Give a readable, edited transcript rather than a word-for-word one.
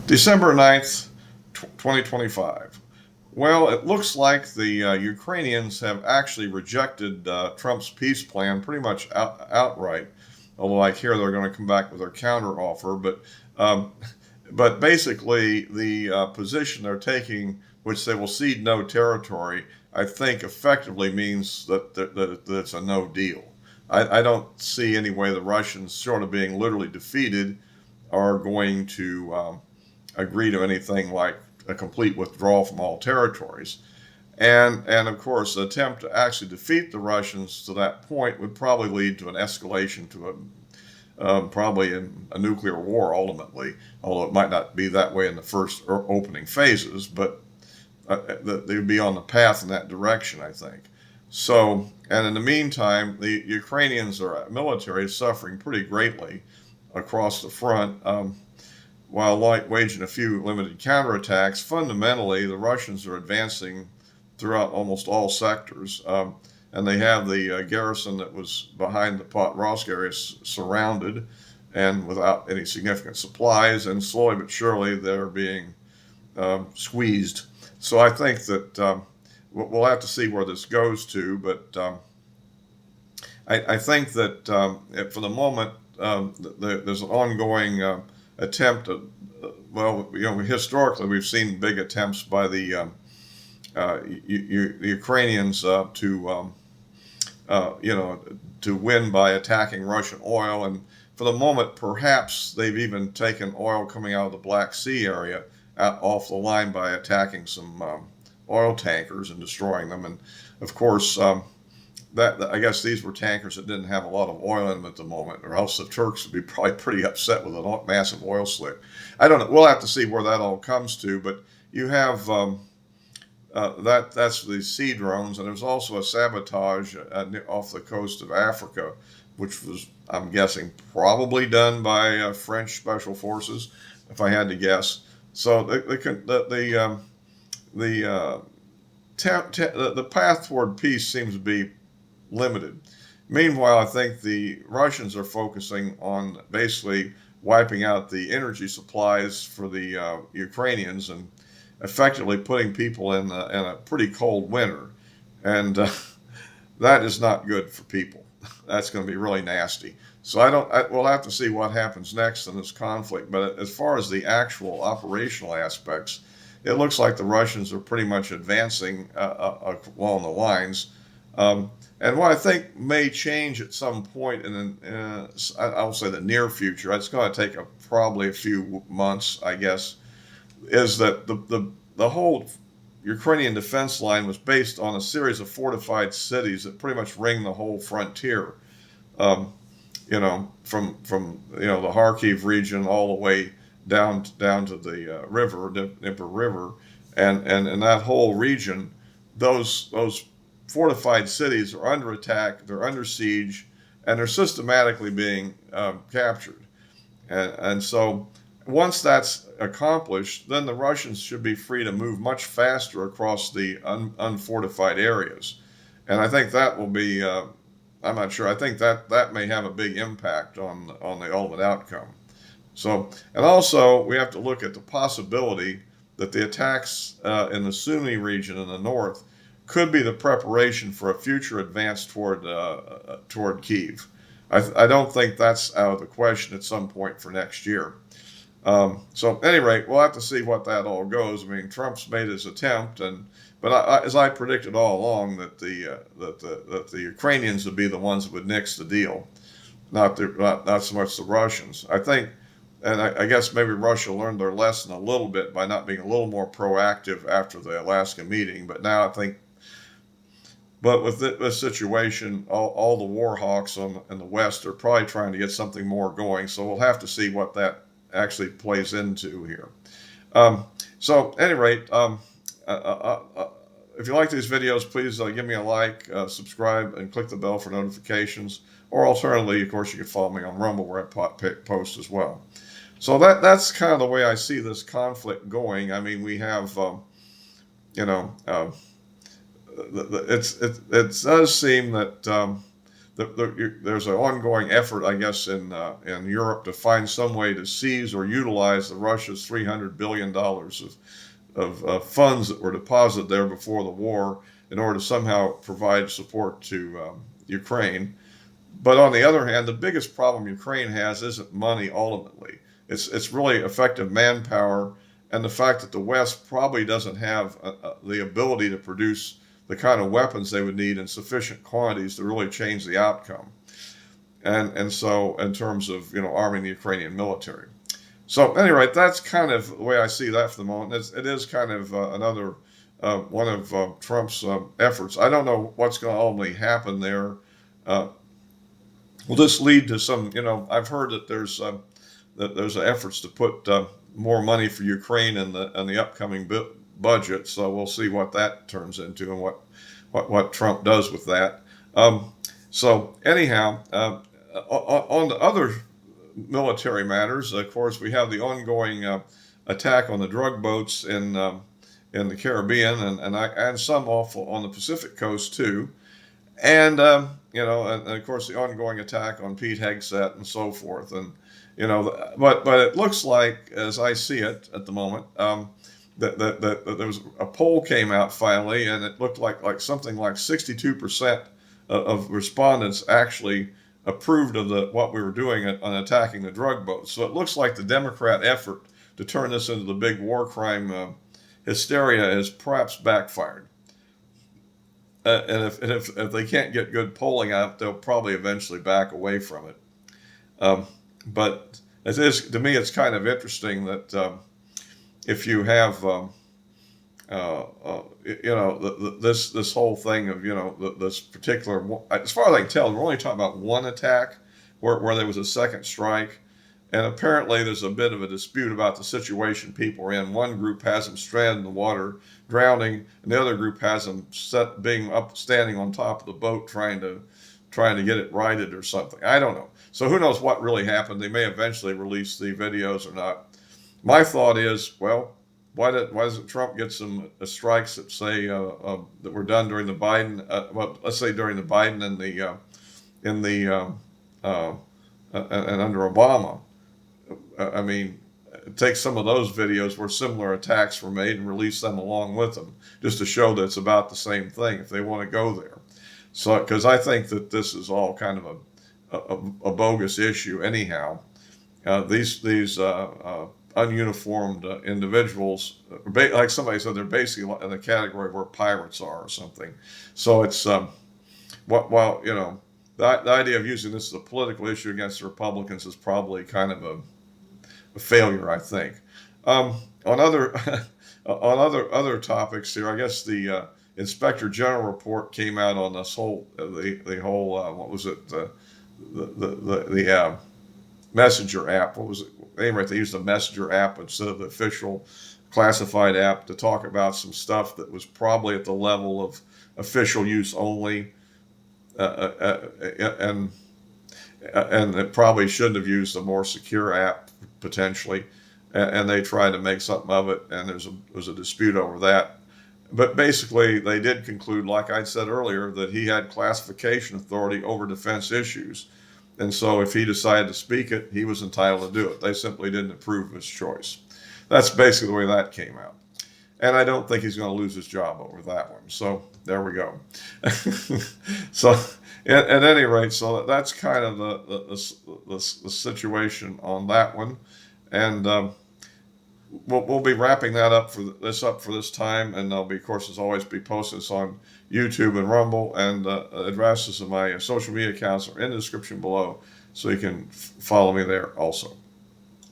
December 9th, 2025. Well, it looks like the Ukrainians have actually rejected Trump's peace plan pretty much outright. Although I hear they're going to come back with their counteroffer, um, but basically the position they're taking, which they will cede no territory, I think effectively means that it's a no deal. I don't see any way the Russians, short of being literally defeated, are going to agree to anything like a complete withdrawal from all territories. And of course, the attempt to actually defeat the Russians to that point would probably lead to an escalation to probably in a nuclear war ultimately, although it might not be that way in the first opening phases, but they would be on the path in that direction, I think. So, and in the meantime, the Ukrainians are military is suffering pretty greatly across the front. While waging a few limited counterattacks, fundamentally the Russians are advancing throughout almost all sectors. And they have the garrison that was behind the Potrovsk area surrounded and without any significant supplies, and slowly but surely they're being squeezed. So I think that we'll have to see where this goes to, but I think that for the moment there's an ongoing attempt at, well, historically we've seen big attempts by the Ukrainians to win by attacking Russian oil. And for the moment, perhaps they've even taken oil coming out of the Black Sea area off the line by attacking some oil tankers and destroying them. And of course, that I guess these were tankers that didn't have a lot of oil in them at the moment, or else the Turks would be probably pretty upset with a massive oil slick. I don't know. We'll have to see where that all comes to. But you have that's the sea drones, and there's also a sabotage off the coast of Africa, which was, I'm guessing, probably done by French special forces, if I had to guess. So the path toward peace seems to be limited. Meanwhile, I think the Russians are focusing on basically wiping out the energy supplies for the Ukrainians and effectively putting people in a pretty cold winter. And that is not good for people. That's going to be really nasty. So we'll have to see what happens next in this conflict. But as far as the actual operational aspects, it looks like the Russians are pretty much advancing along the lines. And what I think may change at some point I'll say the near future, it's going to take probably a few months, I guess, is that the whole Ukrainian defense line was based on a series of fortified cities that pretty much ring the whole frontier. Um, from the Kharkiv region all the way down to the Dnieper River, and in that whole region, those fortified cities are under attack, they're under siege, and they're systematically being captured. And so once that's accomplished, then the Russians should be free to move much faster across the unfortified areas. And I think that will be, I'm not sure, I think that may have a big impact on the ultimate outcome. So, and also we have to look at the possibility that the attacks in the Sunni region in the north could be the preparation for a future advance toward Kyiv. I don't think that's out of the question at some point for next year. So at any rate, we'll have to see what that all goes. I mean, Trump's made his attempt, but as I predicted all along, that the Ukrainians would be the ones that would nix the deal, not so much the Russians. I think, and I guess maybe Russia learned their lesson a little bit by not being a little more proactive after the Alaska meeting. But now I think, but with this situation, all the war hawks in the West are probably trying to get something more going. So we'll have to see what that actually plays into here. So at any rate, if you like these videos, please give me a like, subscribe, and click the bell for notifications. Or alternatively, of course, you can follow me on Rumble where I post as well. So that's kind of the way I see this conflict going. I mean, we have, it does seem that there's an ongoing effort, I guess, in Europe to find some way to seize or utilize the Russia's $300 billion of funds that were deposited there before the war in order to somehow provide support to Ukraine. But on the other hand, the biggest problem Ukraine has isn't money ultimately. It's really effective manpower and the fact that the West probably doesn't have the ability to produce the kind of weapons they would need in sufficient quantities to really change the outcome. And so in terms of arming the Ukrainian military. So anyway, that's kind of the way I see that for the moment. It is kind of another one of Trump's efforts. I don't know what's going to ultimately happen there. Will this lead to some? I've heard that there's efforts to put more money for Ukraine in the upcoming budget. So we'll see what that turns into and what Trump does with that. So anyhow, on the other military matters, of course, we have the ongoing attack on the drug boats in the Caribbean and some off on the Pacific coast too, and and of course the ongoing attack on Pete Hegseth and so forth, and but it looks like, as I see it at the moment, that there was a poll came out finally, and it looked like something like 62% of respondents actually approved of what we were doing on attacking the drug boats. So it looks like the Democrat effort to turn this into the big war crime hysteria has perhaps backfired. And if they can't get good polling out, they'll probably eventually back away from it. But it is, to me, it's kind of interesting that if you have this whole thing of this particular, as far as I can tell, we're only talking about one attack where there was a second strike, and apparently there's a bit of a dispute about the situation people are in. One group has them stranded in the water, drowning, and the other group has them standing on top of the boat trying to get it righted or something. I don't know. So who knows what really happened? They may eventually release the videos or not. My thought is, well, why doesn't Trump get some strikes that say that were done during the Biden? Let's say during the Biden and under Obama. I mean, take some of those videos where similar attacks were made and release them along with them, just to show that it's about the same thing if they want to go there. So, because I think that this is all kind of a bogus issue anyhow. These ununiformed individuals, like somebody said, they're basically in the category where pirates are or something. So it's the idea of using this as a political issue against the Republicans is probably kind of a failure, I think. On other other topics here, I guess the Inspector General report came out on this whole what was it, the Messenger app. What was it? Anyway, they used the Messenger app instead of the official classified app to talk about some stuff that was probably at the level of official use only, and it probably shouldn't have used a more secure app potentially. And they tried to make something of it, and there was a dispute over that. But basically, they did conclude, like I said earlier, that he had classification authority over defense issues. And so if he decided to speak it, he was entitled to do it. They simply didn't approve of his choice. That's basically the way that came out. And I don't think he's going to lose his job over that one. So there we go. So at any rate, so that's kind of the situation on that one. And we'll be wrapping that up for this time, and there'll be, of course, as always, be posted on YouTube and Rumble, and addresses of my social media accounts are in the description below, so you can follow me there also.